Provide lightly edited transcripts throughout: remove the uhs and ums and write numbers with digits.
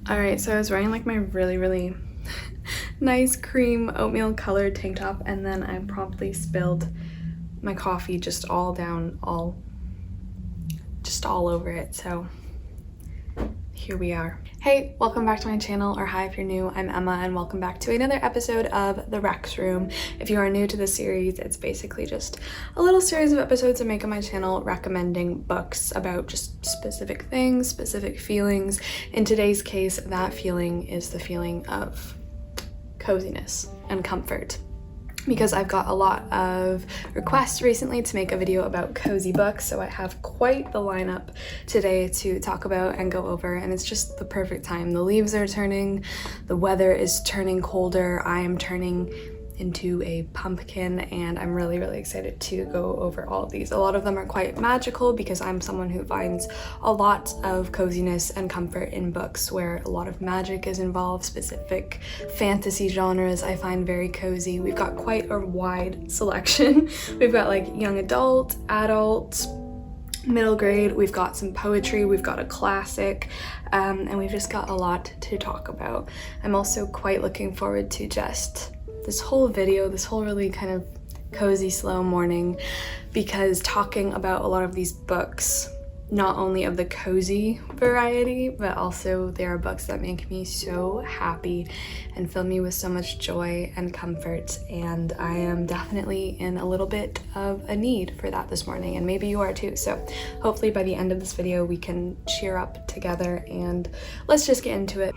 Alright, so I was wearing like my really nice cream oatmeal colored tank top, and then I promptly spilled my coffee just all over it, so here we are. Hey, welcome back to my channel, or hi if you're new. I'm Emma and welcome back to another episode of The Rex Room. If you are new to this series, it's basically just a little series of episodes I make on my channel recommending books about just specific things, specific feelings. In today's case, that feeling is the feeling of coziness and comfort, because I've got a lot of requests recently to make a video about cozy books, so I have quite the lineup today to talk about and go over, and it's just the perfect time. The leaves are turning, the weather is turning colder, I am turning into a pumpkin, and I'm really excited to go over all of these. A lot of them are quite magical because I'm someone who finds a lot of coziness and comfort in books where a lot of magic is involved. Specific fantasy genres I find very cozy. We've got quite a wide selection. We've got like young adult, middle grade, we've got some poetry, we've got a classic, and we've just got a lot to talk about. I'm also quite looking forward to just this whole video, this whole really kind of cozy, slow morning, because talking about a lot of these books, not only of the cozy variety, but also there are books that make me so happy and fill me with so much joy and comfort, and I am definitely in a little bit of a need for that this morning, and maybe you are too. So hopefully by the end of this video we can cheer up together, and let's just get into it.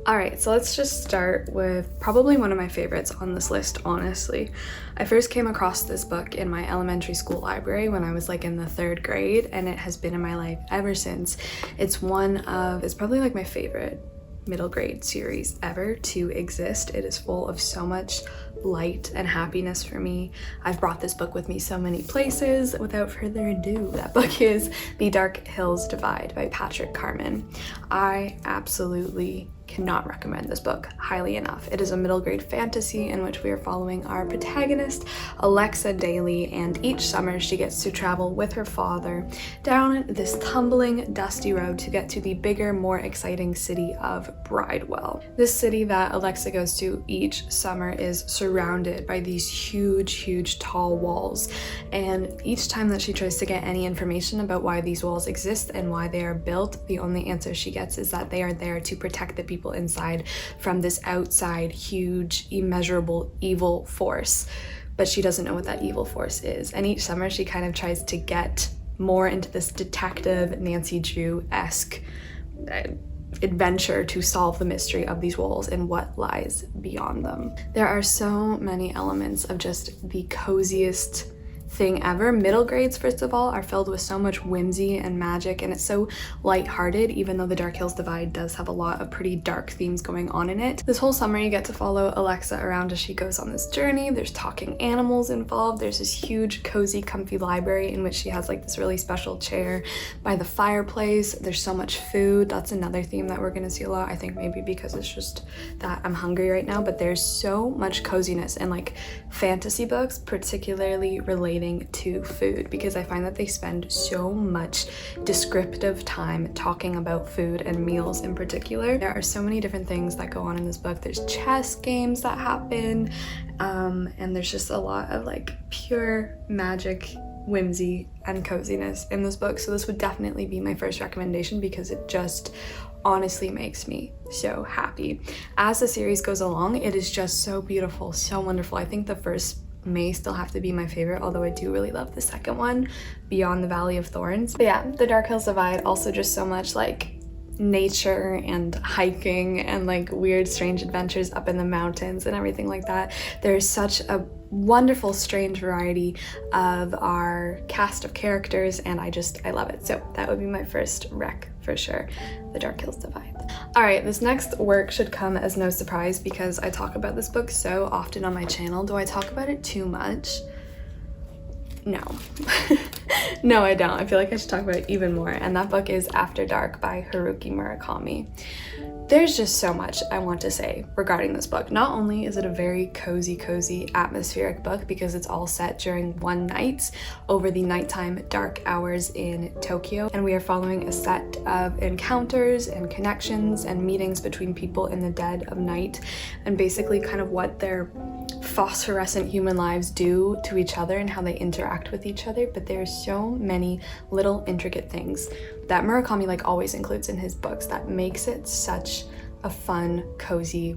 Alright, so let's just start with probably one of my favorites on this list, honestly. I first came across this book in my elementary school library when I was like in the 3rd grade, and it has been in my life ever since. It's probably like my favorite middle grade series ever to exist. It is full of so much light and happiness for me. I've brought this book with me so many places. Without further ado, that book is The Dark Hills Divide by Patrick Carman. I absolutely cannot recommend this book highly enough. It is a middle grade fantasy in which we are following our protagonist, Alexa Daly, and each summer she gets to travel with her father down this tumbling, dusty road to get to the bigger, more exciting city of Bridewell. This city that Alexa goes to each summer is surrounded by these huge, tall walls, and each time that she tries to get any information about why these walls exist and why they are built, the only answer she gets is that they are there to protect the people inside from this outside, huge, immeasurable evil force. But she doesn't know what that evil force is. And each summer she kind of tries to get more into this detective Nancy Drew-esque adventure to solve the mystery of these walls and what lies beyond them. There are so many elements of just the coziest thing ever. Middle grades, first of all, are filled with so much whimsy and magic, and it's so lighthearted, even though The Dark Hills Divide does have a lot of pretty dark themes going on in it. This whole summer you get to follow Alexa around as she goes on this journey. There's talking animals involved. There's this huge, cozy, comfy library in which she has like this really special chair by the fireplace. There's so much food. That's another theme that we're gonna see a lot. I think maybe because it's just that I'm hungry right now, but there's so much coziness in like fantasy books, particularly related to food, because I find that they spend so much descriptive time talking about food and meals in particular. There are so many different things that go on in this book. There's chess games that happen, and there's just a lot of like pure magic, whimsy, and coziness in this book. So this would definitely be my first recommendation because it just honestly makes me so happy. As the series goes along, it is just so beautiful, so wonderful. I think the first may still have to be my favorite, although I do really love the second one, Beyond the Valley of Thorns. But yeah, The Dark Hills Divide, also just so much like nature and hiking and like weird, strange adventures up in the mountains and everything like that. There's such a wonderful, strange variety of our cast of characters, and I love it. So that would be my first rec for sure, The Dark Hills Divide. All right, this next work should come as no surprise because I talk about this book so often on my channel. Do I talk about it too much? No. No, I don't. I feel like I should talk about it even more. And that book is After Dark by Haruki Murakami. There's just so much I want to say regarding this book. Not only is it a very cozy, atmospheric book because it's all set during one night over the nighttime dark hours in Tokyo, and we are following a set of encounters and connections and meetings between people in the dead of night, and basically kind of what their phosphorescent human lives do to each other and how they interact with each other. But there's so many little intricate things that Murakami like always includes in his books that makes it such a fun, cozy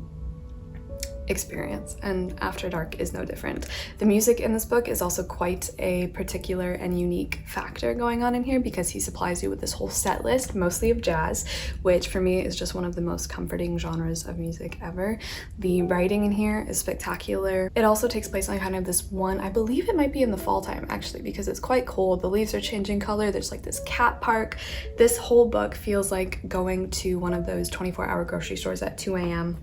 experience, and After Dark is no different. The music in this book is also quite a particular and unique factor going on in here because he supplies you with this whole set list, mostly of jazz, which for me is just one of the most comforting genres of music ever. The writing in here is spectacular. It also takes place on kind of this one, I believe it might be in the fall time actually, because it's quite cold. The leaves are changing color. There's like this cat park. This whole book feels like going to one of those 24-hour grocery stores at 2 a.m.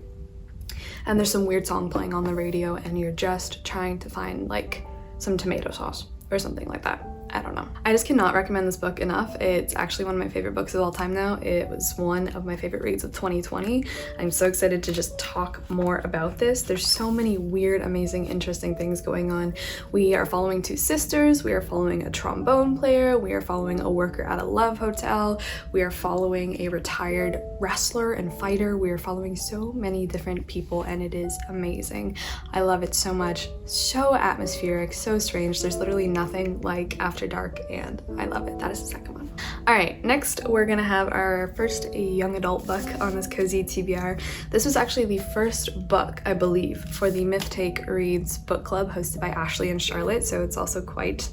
and there's some weird song playing on the radio and you're just trying to find like some tomato sauce or something like that. I don't know. I just cannot recommend this book enough. It's actually one of my favorite books of all time now. It was one of my favorite reads of 2020. I'm so excited to just talk more about this. There's so many weird, amazing, interesting things going on. We are following two sisters. We are following a trombone player. We are following a worker at a love hotel. We are following a retired wrestler and fighter. We are following so many different people and it is amazing. I love it so much. So atmospheric, so strange. There's literally nothing like After Dark and I love it. That is the second one. All right, next we're gonna have our first young adult book on this cozy TBR. This was actually the first book, I believe, for the Myth Take Reads book club hosted by Ashley and Charlotte, so it's also quite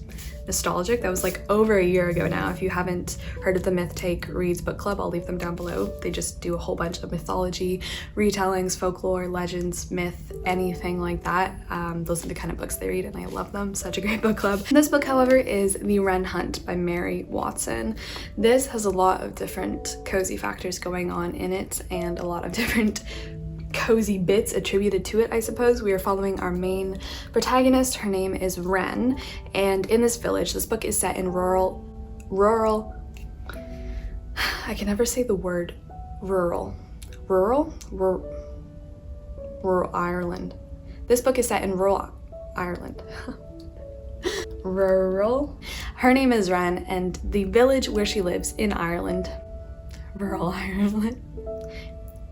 nostalgic. That was like over a year ago now. If you haven't heard of the Myth Take Reads book club, I'll leave them down below. They just do a whole bunch of mythology, retellings, folklore, legends, myth, anything like that. Those are the kind of books they read and I love them. Such a great book club. This book, however, is The Ren Hunt by Mary Watson. This has a lot of different cozy factors going on in it and a lot of different cozy bits attributed to it, I suppose. We are following our main protagonist. Her name is Ren, and in this village, this book is set in rural, I can never say the word rural Ireland. This book is set in rural Ireland. Rural. Her name is Ren, and the village where she lives in Ireland, rural Ireland.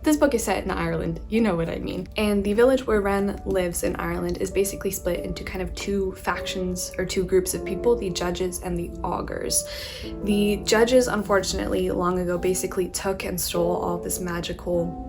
This book is set in Ireland, you know what I mean. And the village where Ren lives in Ireland is basically split into kind of two factions or two groups of people, the judges and the augurs. The judges, unfortunately, long ago basically took and stole all of this magical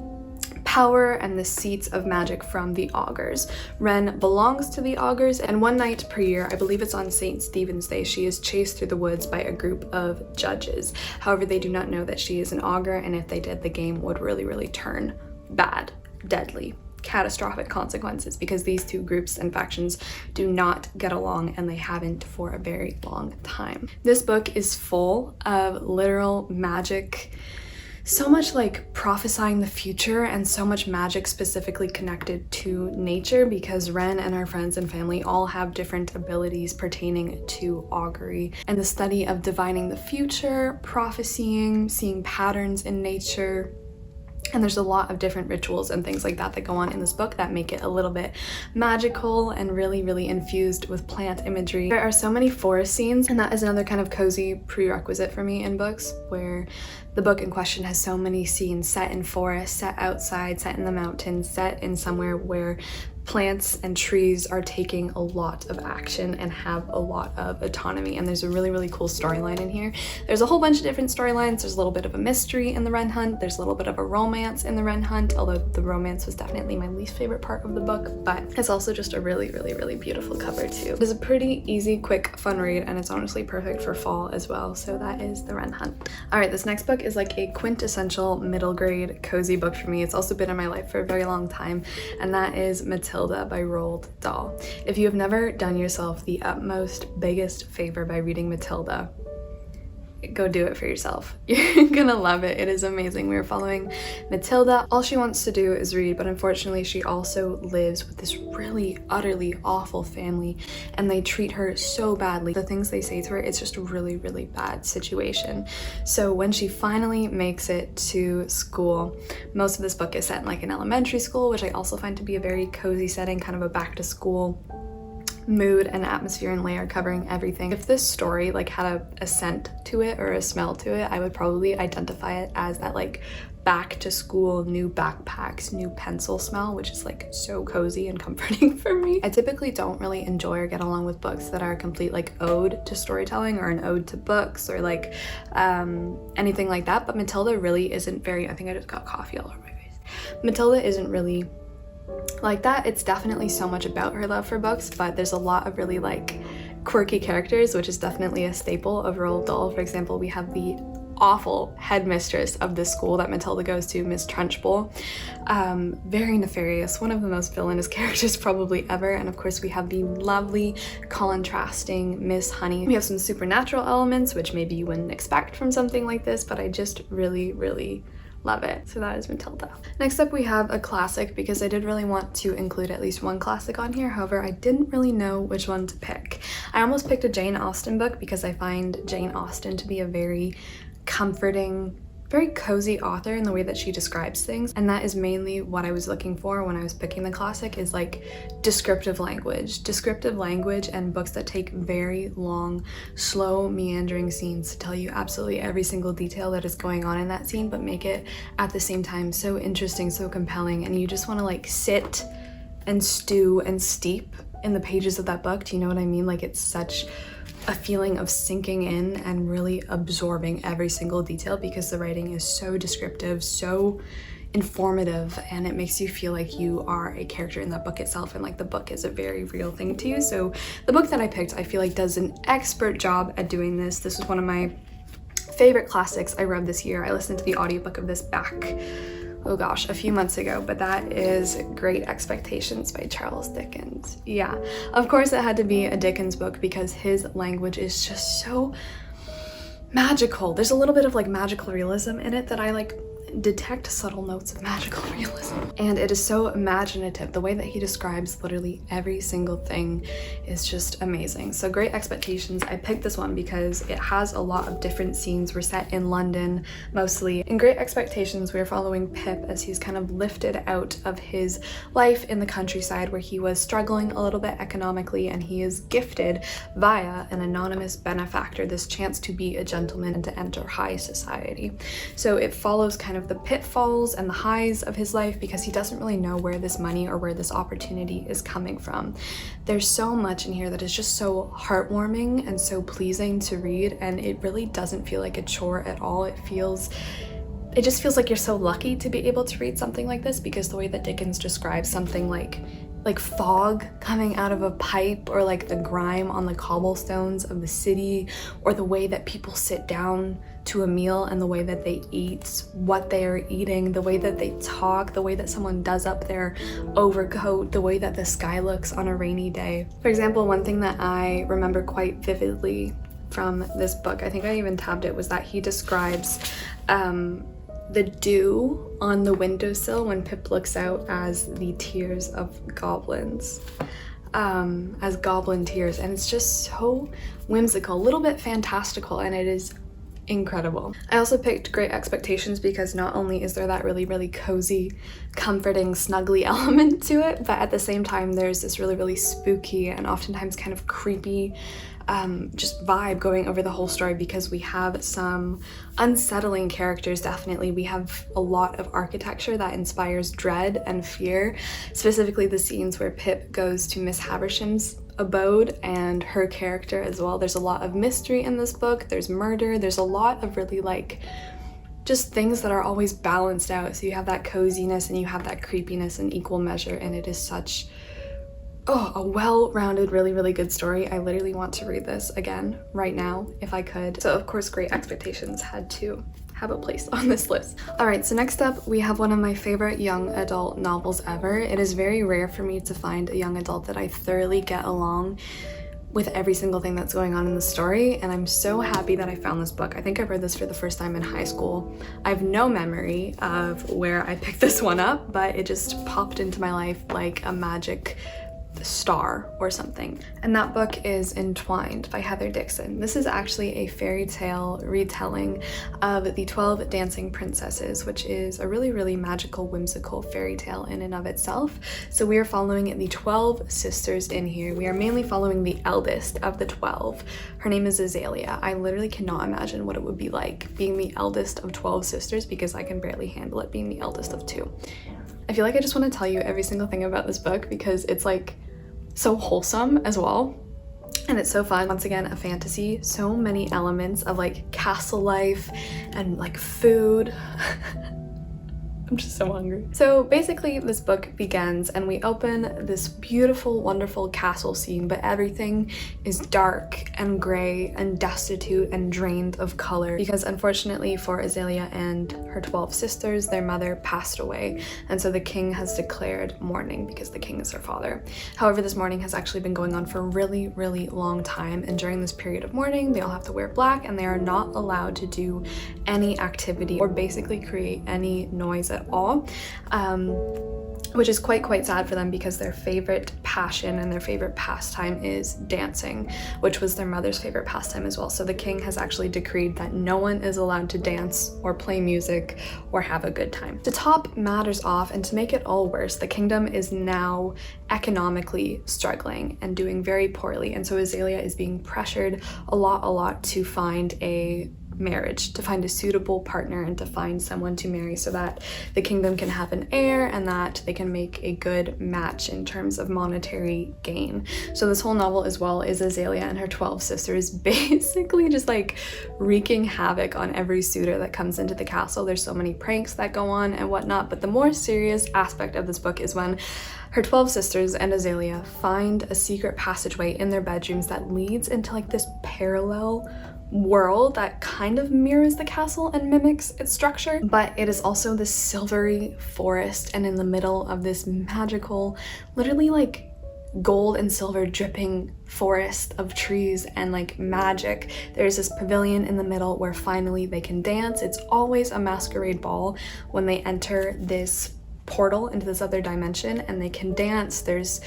power and the seats of magic from the augurs. Ren belongs to the augurs, and one night per year, I believe it's on St. Stephen's Day, she is chased through the woods by a group of judges. However, they do not know that she is an augur, and if they did, the game would really turn bad, deadly, catastrophic consequences because these two groups and factions do not get along, and they haven't for a very long time. This book is full of literal magic, so much like prophesying the future, and so much magic specifically connected to nature because Ren and her friends and family all have different abilities pertaining to augury and the study of divining the future, prophesying, seeing patterns in nature. And there's a lot of different rituals and things like that that go on in this book that make it a little bit magical and really infused with plant imagery. There are so many forest scenes, and that is another kind of cozy prerequisite for me in books, where the book in question has so many scenes set in forests, set outside, set in the mountains, set in somewhere where plants and trees are taking a lot of action and have a lot of autonomy, and there's a really cool storyline in here. There's a whole bunch of different storylines. There's a little bit of a mystery in the Ren Hunt. There's a little bit of a romance in the Ren Hunt, although the romance was definitely my least favorite part of the book, but it's also just a really beautiful cover too. It is a pretty easy, quick, fun read, and it's honestly perfect for fall as well, so that is the Ren Hunt. All right, this next book is like a quintessential middle grade cozy book for me. It's also been in my life for a very long time, and that is Matilda by Roald Dahl. If you have never done yourself the utmost biggest favor by reading Matilda, go do it for yourself. You're gonna love it. It is amazing. We're following Matilda. All she wants to do is read, but unfortunately she also lives with this really utterly awful family, and they treat her so badly. The things they say to her, it's just a really, really bad situation. So when she finally makes it to school, most of this book is set in like an elementary school, which I also find to be a very cozy setting, kind of a back to school mood and atmosphere and layer covering everything. If this story like had a scent to it or a smell to it, I would probably identify it as that like back to school, new backpacks, new pencil smell, which is like so cozy and comforting for me. I typically don't really enjoy or get along with books that are a complete like ode to storytelling or an ode to books or like anything like that, but Matilda really isn't very, I think I just got coffee all over my face. Matilda isn't really like that. It's definitely so much about her love for books, but there's a lot of really like quirky characters, which is definitely a staple of Roald Dahl. For example, we have the awful headmistress of the school that Matilda goes to, Miss Trunchbull. Very nefarious, one of the most villainous characters probably ever. And of course we have the lovely contrasting Miss Honey. We have some supernatural elements, which maybe you wouldn't expect from something like this, but I just really, really love it. So that is Matilda. Next up we have a classic, because I did really want to include at least one classic on here. However, I didn't really know which one to pick. I almost picked a Jane Austen book because I find Jane Austen to be a very comforting, very cozy author in the way that she describes things, and that is mainly what I was looking for when I was picking the classic, is like descriptive language and books that take very long, slow, meandering scenes to tell you absolutely every single detail that is going on in that scene, but make it at the same time so interesting, so compelling, and you just want to like sit and stew and steep in the pages of that book. Do you know what I mean? Like, it's such a feeling of sinking in and really absorbing every single detail, because the writing is so descriptive, so informative, and it makes you feel like you are a character in that book itself, and like the book is a very real thing to you. So the book that I picked, I feel like does an expert job at doing this. This was one of my favorite classics I read this year. I listened to the audiobook of this back, oh gosh, a few months ago, but that is Great Expectations by Charles Dickens. Yeah, of course it had to be a Dickens book because his language is just so magical. There's a little bit of like magical realism in it that I like detect subtle notes of magical realism, and it is so imaginative. The way that he describes literally every single thing is just amazing. So Great Expectations, I picked this one because it has a lot of different scenes. We're set in London mostly. In Great Expectations, we're following Pip as he's kind of lifted out of his life in the countryside where he was struggling a little bit economically, and he is gifted via an anonymous benefactor this chance to be a gentleman and to enter high society. So it follows kind of the pitfalls and the highs of his life, because he doesn't really know where this money or where this opportunity is coming from. There's so much in here that is just so heartwarming and so pleasing to read, and it really doesn't feel like a chore at all. It just feels like you're so lucky to be able to read something like this, because the way that Dickens describes something like fog coming out of a pipe, or like the grime on the cobblestones of the city, or the way that people sit down to a meal and the way that they eat, what they are eating, the way that they talk, the way that someone does up their overcoat, the way that the sky looks on a rainy day. For example, one thing that I remember quite vividly from this book, I think I even tabbed it, was that he describes the dew on the windowsill when Pip looks out as the tears of goblins, as goblin tears, and it's just so whimsical, a little bit fantastical, and it is incredible. I also picked Great Expectations because not only is there that really, really cozy, comforting, snuggly element to it, but at the same time there's this really, really spooky and oftentimes kind of creepy just vibe going over the whole story, because we have some unsettling characters. Definitely we have a lot of architecture that inspires dread and fear, specifically the scenes where Pip goes to Miss Havisham's abode and her character as well. There's a lot of mystery in this book, there's murder, there's a lot of really like just things that are always balanced out, so you have that coziness and you have that creepiness in equal measure, and it is such a well-rounded, really, really good story. I literally want to read this again right now if I could. So of course Great Expectations had to have a place on this list. All right, so next up we have one of my favorite young adult novels ever. It is very rare for me to find a young adult that I thoroughly get along with every single thing that's going on in the story, and I'm so happy that I found this book. I think I read this for the first time in high school. I have no memory of where I picked this one up, but it just popped into my life like a magic star or something. And that book is Entwined by Heather Dixon. This is actually a fairy tale retelling of the 12 Dancing Princesses, which is a really magical, whimsical fairy tale in and of itself. So we are following the 12 sisters in here. We are mainly following the eldest of the 12. Her name is Azalea. I literally cannot imagine what it would be like being the eldest of 12 sisters, because I can barely handle it being the eldest of 2. I feel like I just want to tell you every single thing about this book because it's like so wholesome as well, and it's so fun. Once again, a fantasy, so many elements of like castle life and like food. I'm just so hungry. So basically this book begins and we open this beautiful, wonderful castle scene, but everything is dark and gray and destitute and drained of color because unfortunately for Azalea and her 12 sisters, their mother passed away. And so the king has declared mourning because the king is her father. However, this mourning has actually been going on for a really long time. And during this period of mourning, they all have to wear black and they are not allowed to do any activity or basically create any noise at all, which is quite sad for them because their favorite passion and their favorite pastime is dancing, which was their mother's favorite pastime as well. So the king has actually decreed that no one is allowed to dance or play music or have a good time. To top matters off and to make it all worse, the kingdom is now economically struggling and doing very poorly, and so Azalea is being pressured a lot to find a marriage, to find a suitable partner and to find someone to marry so that the kingdom can have an heir and that they can make a good match in terms of monetary gain. So this whole novel as well is Azalea and her 12 sisters basically just like wreaking havoc on every suitor that comes into the castle. There's so many pranks that go on and whatnot, but the more serious aspect of this book is when her 12 sisters and Azalea find a secret passageway in their bedrooms that leads into like this parallel world that kind of mirrors the castle and mimics its structure, but it is also this silvery forest, and in the middle of this magical, literally like gold and silver dripping forest of trees and like magic, there's this pavilion in the middle where finally they can dance. It's always a masquerade ball when they enter this portal into this other dimension and they can dance. There's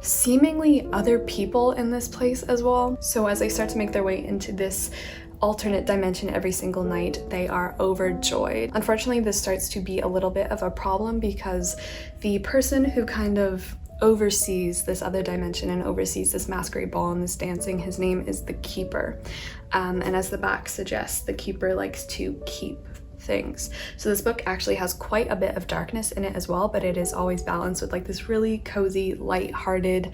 seemingly other people in this place as well. So as they start to make their way into this alternate dimension every single night, they are overjoyed. Unfortunately, this starts to be a little bit of a problem because the person who kind of oversees this other dimension and oversees this masquerade ball and this dancing, his name is the Keeper. And as the back suggests, the Keeper likes to keep things. So this book actually has quite a bit of darkness in it as well, but it is always balanced with like this really cozy, light-hearted,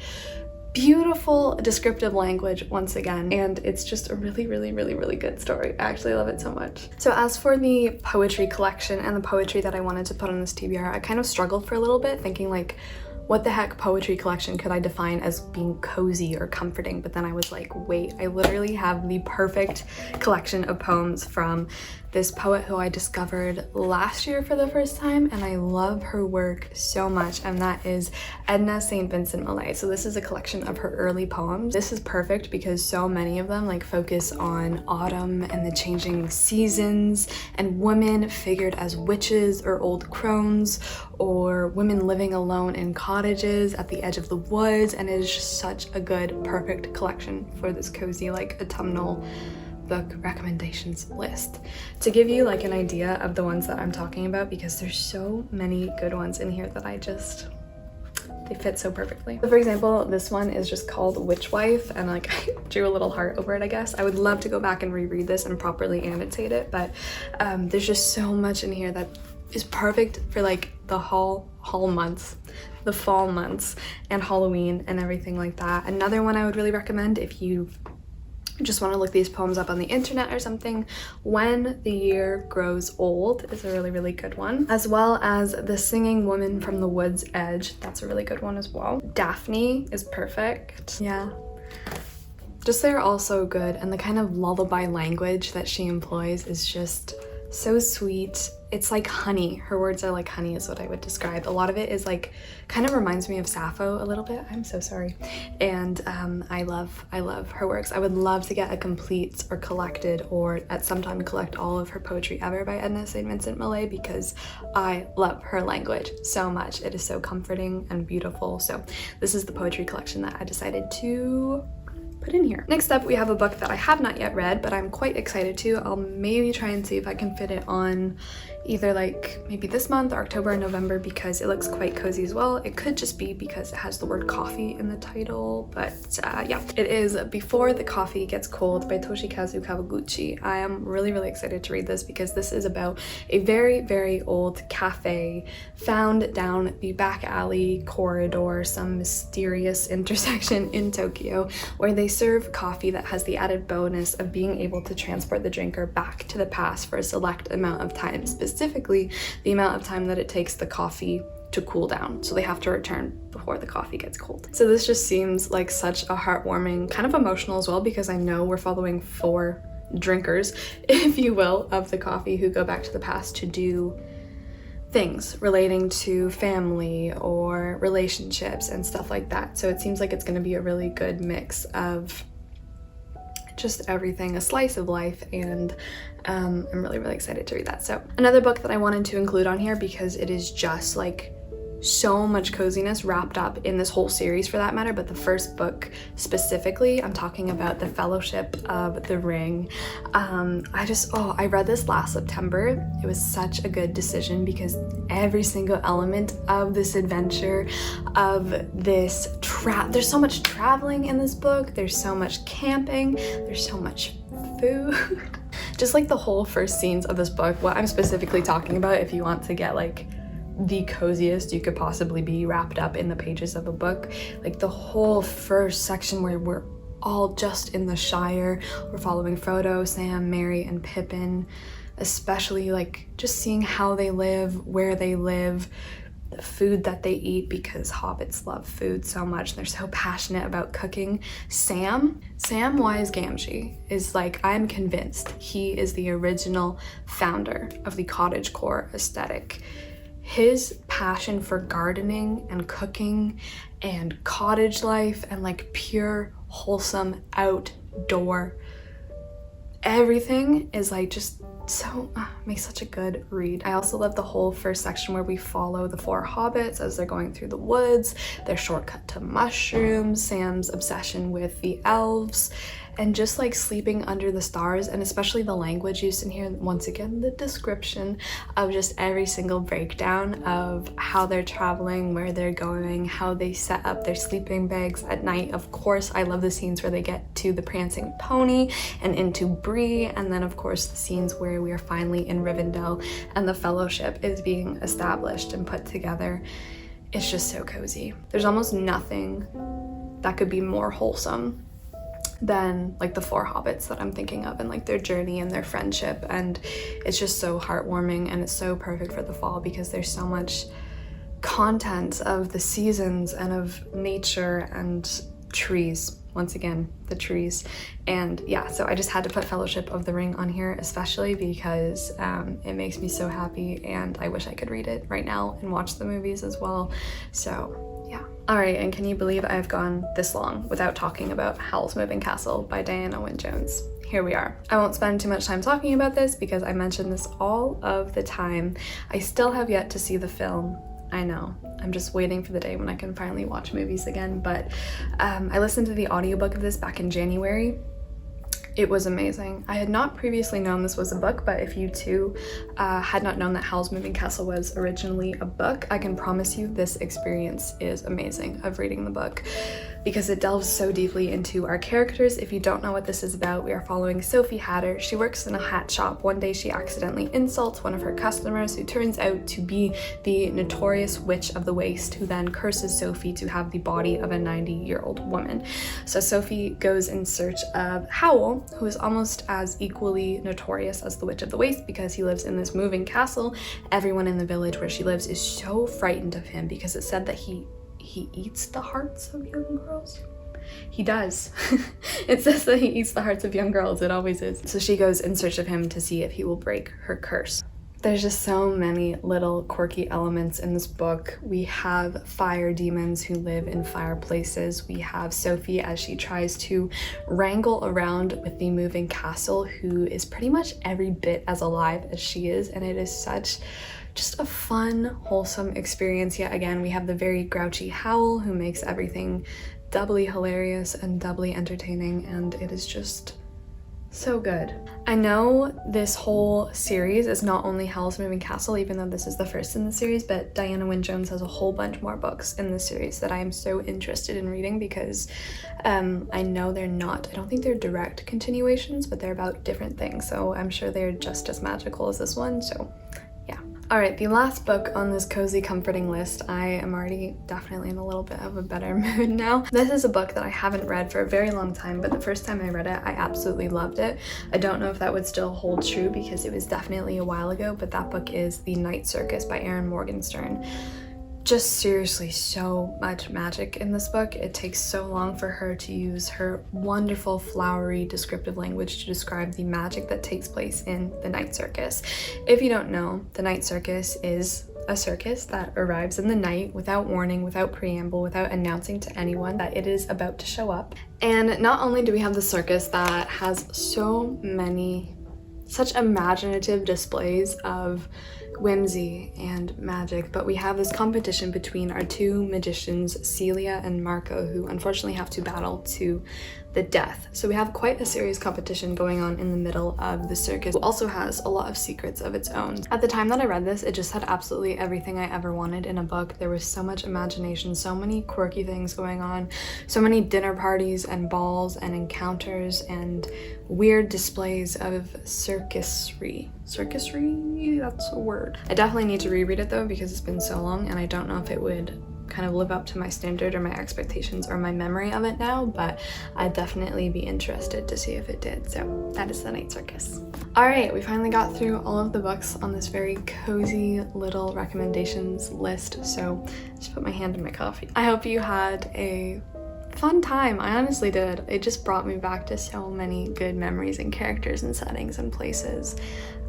beautiful descriptive language once again, and it's just a really good story. I actually love it so much. So as for the poetry collection and the poetry that I wanted to put on this TBR, I kind of struggled for a little bit thinking like, what the heck poetry collection could I define as being cozy or comforting? But then I was like, wait, I literally have the perfect collection of poems from this poet who I discovered last year for the first time, and I love her work so much, and that is Edna St. Vincent Millay. So this is a collection of her early poems. This is perfect because so many of them like focus on autumn and the changing seasons and women figured as witches or old crones or women living alone in cottages at the edge of the woods, and it is just such a good, perfect collection for this cozy like autumnal book recommendations list. To give you like an idea of the ones that I'm talking about, because there's so many good ones in here that they fit so perfectly. So for example, this one is just called Witch Wife, and like I drew a little heart over it, I guess. I would love to go back and reread this and properly annotate it, but there's just so much in here that is perfect for like the fall months, the fall months, and Halloween and everything like that. Another one I would really recommend if you just want to look these poems up on the internet or something, When the Year Grows Old is a really good one, as well as The Singing Woman from the Wood's Edge. That's a really good one as well. Daphne is perfect. Yeah, just they're all so good, and the kind of lullaby language that she employs is just So sweet. It's like honey. Her words are like honey is what I would describe. A lot of it is like, kind of reminds me of Sappho a little bit. I'm so sorry. And I love her works. I would love to get a complete or collected, or at some time collect all of her poetry ever by Edna St. Vincent Millay, because I love her language so much. It is so comforting and beautiful. So this is the poetry collection that I decided to put in here. Next up, we have a book that I have not yet read, but I'm quite excited to. I'll maybe try and see if I can fit it on either like maybe this month or October or November, because it looks quite cozy as well. It could just be because it has the word coffee in the title, but yeah. It is Before the Coffee Gets Cold by Toshikazu Kawaguchi. I am really excited to read this because this is about a very old cafe found down the back alley corridor, some mysterious intersection in Tokyo, where they serve coffee that has the added bonus of being able to transport the drinker back to the past for a select amount of time, specifically the amount of time that it takes the coffee to cool down. So they have to return before the coffee gets cold. So this just seems like such a heartwarming, kind of emotional as well, because I know we're following 4 drinkers, if you will, of the coffee who go back to the past to do things relating to family or relationships and stuff like that. So it seems like it's going to be a really good mix of just everything, a slice of life, and I'm really excited to read that. So another book that I wanted to include on here, because it is just like so much coziness wrapped up in this whole series for that matter, but the first book specifically, I'm talking about The Fellowship of the Ring. I read this last September. It was such a good decision because every single element of this adventure, of this there's so much traveling in this book, there's so much camping, there's so much food. Just like the whole first scenes of this book, what I'm specifically talking about, if you want to get like the coziest you could possibly be wrapped up in the pages of a book, like the whole first section where we're all just in the Shire, we're following Frodo, Sam, Merry, and Pippin, especially like just seeing how they live, where they live, the food that they eat, because hobbits love food so much. They're so passionate about cooking. Sam Wise Gamgee is like, I'm convinced he is the original founder of the cottagecore aesthetic. His passion for gardening and cooking and cottage life and like pure, wholesome, outdoor, everything is like just so, makes such a good read. I also love the whole first section where we follow the 4 hobbits as they're going through the woods, their shortcut to mushrooms, Sam's obsession with the elves, and just like sleeping under the stars, and especially the language used in here. Once again, the description of just every single breakdown of how they're traveling, where they're going, how they set up their sleeping bags at night. Of course, I love the scenes where they get to the prancing pony and into Bree, and then of course the scenes where we are finally in Rivendell and the Fellowship is being established and put together. It's just so cozy. There's almost nothing that could be more wholesome than like the 4 hobbits that I'm thinking of, and like their journey and their friendship, and it's just so heartwarming, and it's so perfect for the fall because there's so much content of the seasons and of nature and trees. Once again, the trees. And yeah, so I just had to put Fellowship of the Ring on here, especially because it makes me so happy, and I wish I could read it right now and watch the movies as well. So yeah. All right, and can you believe I've gone this long without talking about Howl's Moving Castle by Diana Wynne Jones? Here we are. I won't spend too much time talking about this because I mention this all of the time. I still have yet to see the film. I know, I'm just waiting for the day when I can finally watch movies again, but I listened to the audiobook of this back in January. It was amazing. I had not previously known this was a book, but if you too had not known that Howl's Moving Castle was originally a book, I can promise you this experience is amazing of reading the book, because it delves so deeply into our characters. If you don't know what this is about, we are following Sophie Hatter. She works in a hat shop. One day she accidentally insults one of her customers, who turns out to be the notorious Witch of the Waste, who then curses Sophie to have the body of a 90-year-old woman. So Sophie goes in search of Howl, who is almost as equally notorious as the Witch of the Waste because he lives in this moving castle. Everyone in the village where she lives is so frightened of him because it's said that he eats the hearts of young girls. he does. It says that he eats the hearts of young girls. It always is. So she goes in search of him to see if he will break her curse. There's just so many little quirky elements in this book. We have fire demons who live in fireplaces. We have Sophie as she tries to wrangle around with the moving castle, who is pretty much every bit as alive as she is, and it is such just a fun, wholesome experience. Yet again, we have the very grouchy Howl, who makes everything doubly hilarious and doubly entertaining, and it is just so good. I know this whole series is not only Howl's Moving Castle, even though this is the first in the series, but Diana Wynne Jones has a whole bunch more books in the series that I am so interested in reading, because I know I don't think they're direct continuations, but they're about different things, so I'm sure they're just as magical as this one, so yeah. Alright, the last book on this cozy comforting list, I am already definitely in a little bit of a better mood now. This is a book that I haven't read for a very long time, but the first time I read it, I absolutely loved it. I don't know if that would still hold true because it was definitely a while ago, but that book is The Night Circus by Erin Morgenstern. Just seriously so much magic in this book. It takes so long for her to use her wonderful flowery descriptive language to describe the magic that takes place in the Night Circus. If you don't know, the Night Circus is a circus that arrives in the night without warning, without preamble, without announcing to anyone that it is about to show up. And not only do we have the circus that has such imaginative displays of whimsy and magic, but we have this competition between our two magicians, Celia and Marco, who unfortunately have to battle to the death. So we have quite a serious competition going on in the middle of the circus. It also has a lot of secrets of its own. At the time that I read this, it just had absolutely everything I ever wanted in a book. There was so much imagination, so many quirky things going on, so many dinner parties and balls and encounters and weird displays of circusry. Circusry? That's a word. I definitely need to reread it though, because it's been so long and I don't know if it would kind of live up to my standard or my expectations or my memory of it now, but I'd definitely be interested to see if it did. So that is The Night Circus. All right, we finally got through all of the books on this very cozy little recommendations list, so just put my hand in my coffee. I hope you had a fun time. I honestly did. It just brought me back to so many good memories and characters and settings and places,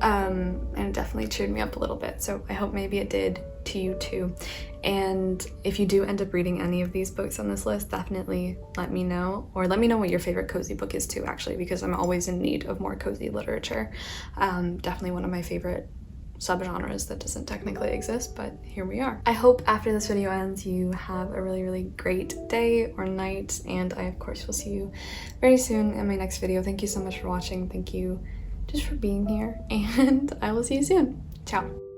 and it definitely cheered me up a little bit, so I hope maybe it did to you too. And if you do end up reading any of these books on this list, definitely let me know, or let me know what your favorite cozy book is too, actually, because I'm always in need of more cozy literature. Definitely one of my favorite subgenres that doesn't technically exist, but here we are. I hope after this video ends you have a really, really great day or night, and I of course will see you very soon in my next video. Thank you so much for watching. Thank you just for being here, and I will see you soon. Ciao.